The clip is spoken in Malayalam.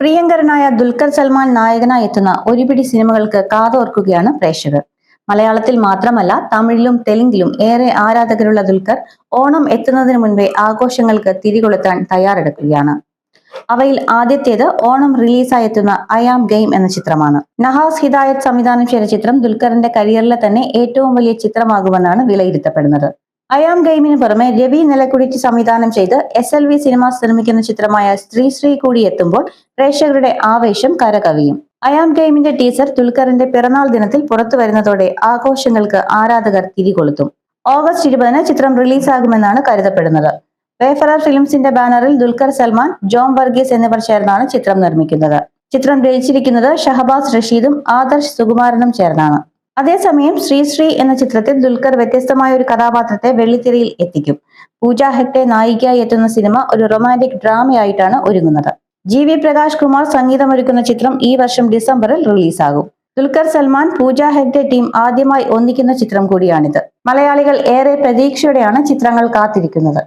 പ്രിയങ്കരനായ ദുൽഖർ സൽമാൻ നായകനായി എത്തുന്ന ഒരുപിടി സിനിമകൾക്ക് കാതോർക്കുകയാണ് പ്രേക്ഷകർ. മലയാളത്തിൽ മാത്രമല്ല തമിഴിലും തെലുങ്കിലും ഏറെ ആരാധകരുള്ള ദുൽഖർ ഓണം എത്തുന്നതിന് മുൻപേ ആഘോഷങ്ങൾക്ക് തിരികൊളുത്താൻ തയ്യാറെടുക്കുകയാണ്. അവയിൽ ആദ്യത്തേത് ഓണം റിലീസായി എത്തുന്ന ഐ ആം ഗെയിം എന്ന ചിത്രമാണ്. നഹാസ് ഹിദായത്ത് സംവിധാനം ചെയ്ത ചിത്രം ദുൽഖറിന്റെ കരിയറിലെ തന്നെ ഏറ്റവും വലിയ ചിത്രമാകുമെന്നാണ് വിലയിരുത്തപ്പെടുന്നത്. ഐ ആം ഗെയിമിന് പുറമെ രവി നിലക്കുഴിച്ച് സംവിധാനം ചെയ്ത് SLV സിനിമാസ് നിർമ്മിക്കുന്ന ചിത്രമായ സ്ത്രീ ശ്രീ കൂടി എത്തുമ്പോൾ പ്രേക്ഷകരുടെ ആവേശം കരകവിയും. ഐ ആം ഗെയിമിന്റെ ടീസർ ദുൽഖറിന്റെ പിറന്നാൾ ദിനത്തിൽ പുറത്തു വരുന്നതോടെ ആഘോഷങ്ങൾക്ക് ആരാധകർ തിരികൊളുത്തും. ഓഗസ്റ്റ് 20-ന് ചിത്രം റിലീസാകുമെന്നാണ് കരുതപ്പെടുന്നത്. വേഫറർ ഫിലിംസിന്റെ ബാനറിൽ ദുൽഖർ സൽമാൻ, ജോം വർഗീസ് എന്നിവർ ചേർന്നാണ് ചിത്രം നിർമ്മിക്കുന്നത്. ചിത്രം രചിച്ചിരിക്കുന്നത് ഷഹബാസ് റഷീദും ആദർശ് സുകുമാരനും ചേർന്നാണ്. അതേസമയം ശ്രീ എന്ന ചിത്രത്തിൽ ദുൽഖർ വ്യത്യസ്തമായ ഒരു കഥാപാത്രത്തെ വെള്ളിത്തിരയിൽ എത്തിക്കും. പൂജ ഹെഗ്ഡെ നായികയായി എത്തുന്ന സിനിമ ഒരു റൊമാന്റിക് ഡ്രാമയായിട്ടാണ് ഒരുങ്ങുന്നത്. GV പ്രകാശ് കുമാർ സംഗീതമൊരുക്കുന്ന ചിത്രം ഈ വർഷം ഡിസംബറിൽ റിലീസാകും. ദുൽഖർ സൽമാൻ, പൂജ ഹെഗ്ഡെ ടീം ആദ്യമായി ഒന്നിക്കുന്ന ചിത്രം കൂടിയാണിത്. മലയാളികൾ ഏറെ പ്രതീക്ഷയോടെയാണ് ചിത്രങ്ങൾ കാത്തിരിക്കുന്നത്.